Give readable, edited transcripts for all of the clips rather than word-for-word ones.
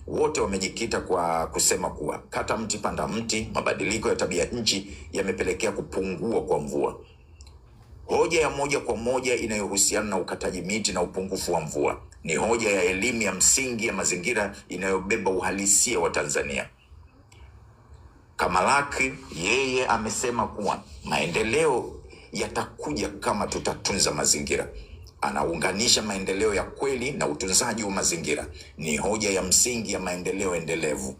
wote wamejikita kwa kusema kuwa kata mti panda mti, mabadiliko ya tabia nchi yamepelekea kupungua kwa mvua. Hoja ya moja kwa moja inayohusiana na ukataji miti na upungufu wa mvua ni hoja ya elimu ya msingi ya mazingira inayobeba uhalisia wa Tanzania. Kamalaki yeye amesema kuwa maendeleo yatakuja kama tutatunza mazingira. Anaunganisha maendeleo ya kweli na utunzaji wa mazingira. Ni hoja ya msingi ya maendeleo endelevu.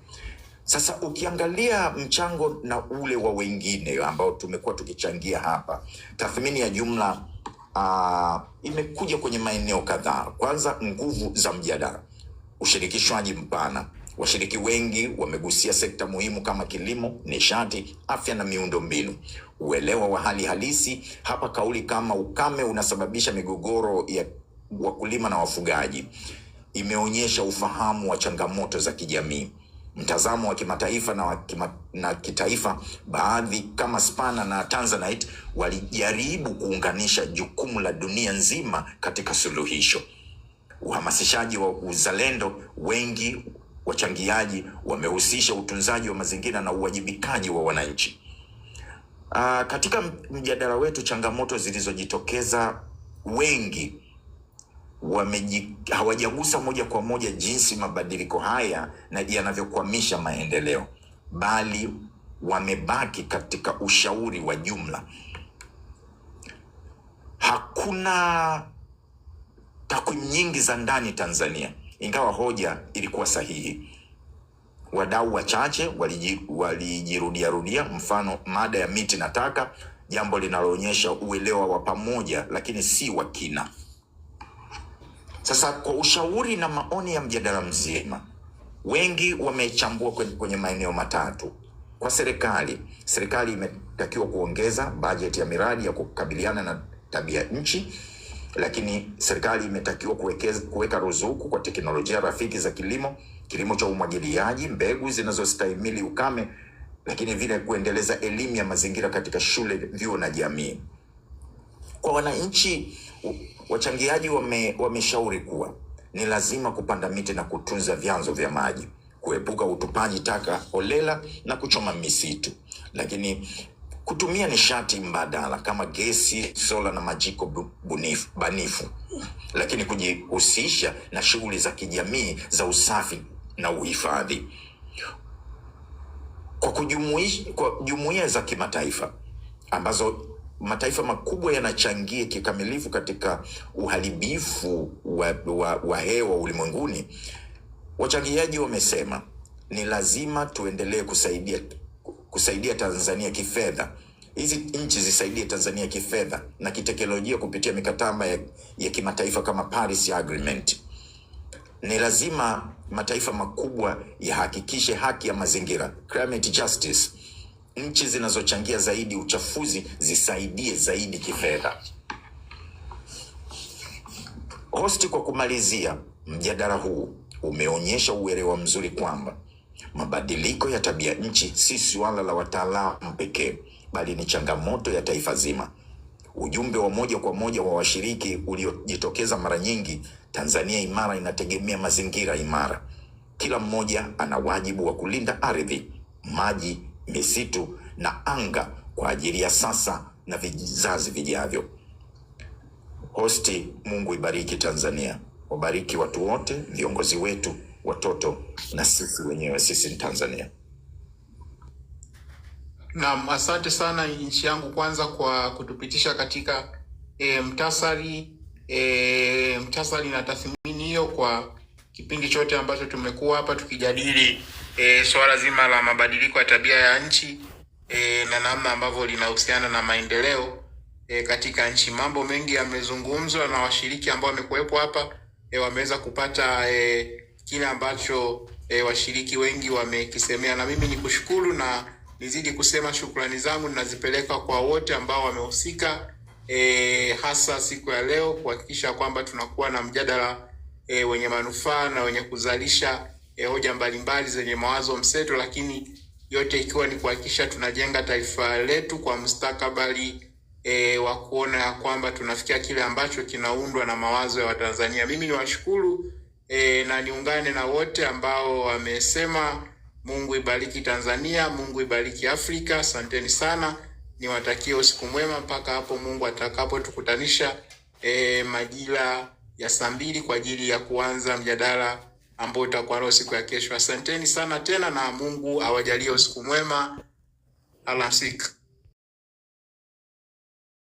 Sasa ukiangalia mchango na ule wa wengine ambao tumekuwa tukichangia hapa, tathmini ya jumla imekuja kwenye maeneo kadhaa. Kwanza, nguvu za mjadala, ushirikishwaji mpana. Washiriki wengi wamegusia sekta muhimu kama kilimo, nishati, afya na miundombinu. Uelewa wa hali halisi hapa, kauli kama ukame unasababisha migogoro ya wakulima na wafugaji imeonyesha ufahamu wa changamoto za kijamii. Mtazamo wa kimataifa na kitaifa, baadhi kama Spana na Tanzanite walijaribu kuunganisha jukumu la dunia nzima katika suluhisho. Uhamasishaji wa uzalendo, wengi wachangiaji wamehusisha utunzaji wa mazingira na uwajibikaji wa wananchi. Katika mjadala wetu, changamoto zilizojitokeza, wengi hawajagusa moja kwa moja jinsi mabadiliko haya na yanavyokwamisha maendeleo, bali wamebaki katika ushauri wa jumla. Hakuna takwimu nyingi za ndani Tanzania, ingawa hoja ilikuwa sahihi. Wadau wachache walijirudia, mfano mada ya miti na taka, jambo linaloonyesha uelewa wa pamoja lakini si wa kina. Sasa kwa ushauri na maoni ya mjadala mzima, wengi wamechambua kwenye maeneo matatu. Kwa serikali imetakiwa kuongeza bajeti ya miradi ya kukabiliana na tabia nchi, lakini serikali imetakiwa kuweka ruzuku kwa teknolojia rafiki za kilimo cha umwagiliaji, mbegu zinazostahimili ukame, lakini vile kuendeleza elimu ya mazingira katika shule, vyuo na jamii. Kwa wananchi, wachangiaji wameshauri kuwa ni lazima kupanda miti na kutunza vyanzo vya maji, kuepuka utupaji taka holela na kuchoma misitu, lakini kutumia nishati mbadala kama gesi, sola na majiko banifu, lakini kujihusisha na shughuli za kijamii za usafi na uhifadhi. Kwa jumuiya za kimataifa ambazo mataifa makubwa yanachangia kikamilifu katika uharibifu wa hewa ulimwenguni, wachangiaji wamesema ni lazima tuendelee kusaidia Tanzania kifedha. Hizi nchi zisaidie Tanzania kifedha na kiteknolojia kupitia mikataba ya kimataifa kama Paris Agreement. Ni lazima mataifa makubwa yahakikishe haki ya mazingira, climate justice. Nchi zinazochangia zaidi uchafuzi zisaidie zaidi kifedha. Hosti, kwa kumalizia, mjadala huu umeonyesha uelewa mzuri kwamba mabadiliko ya tabia nchi si suala la wataalamu pekee, bali ni changamoto ya taifa zima. Ujumbe wa moja kwa moja wa washiriki uliojitokeza mara nyingi, Tanzania imara inategemea mazingira imara. Kila mmoja ana wajibu wa kulinda ardhi, maji, misitu na anga kwa ajili ya sasa na vizazi vijavyo. Hosti, Mungu ibariki Tanzania, wabariki watu wote, viongozi wetu, watoto na sisi wenyewe, sisi ni Tanzania. Naam, asante sana nchi yangu kwanza kwa kutupitisha katika mtasari na tathmini hiyo kwa kipindi chote ambacho tumekuwa hapa tukijadili swala zima la mabadiliko ya tabia ya nchi na namna ambavyo linahusiana na maendeleo katika nchi. Mambo mengi yamezungumzwa na washiriki ambao wamekuwepo hapa, wameweza kupata kile ambacho washiriki wengi wamekisemea, na mimi nikushukuru na nizidi kusema shukrani zangu ninazipeleka kwa wote ambao wamehusika, hasa siku ya leo kuhakikisha kwamba tunakuwa na mjadala wenye manufaa na wenye kuzalisha hoja mbalimbali zenye mawazo mseto, lakini yote ikiwa ni kuhakikisha tunajenga taifa letu kwa mustakabali wa kuona ya kwamba tunafikia kile ambacho kinaundwa na mawazo ya Watanzania. Mimi niwashukuru na niungane na wote ambao wamesema Mungu ibariki Tanzania, Mungu ibariki Afrika. Asanteni sana, niwatakie usiku mwema mpaka hapo Mungu atakapotukutanisha majira ya saa 2 kwa ajili ya kuanza mjadala ambao utakuwa leo siku ya kesho. Asanteni sana tena, na Mungu awajalie usiku mwema. Alamsiki.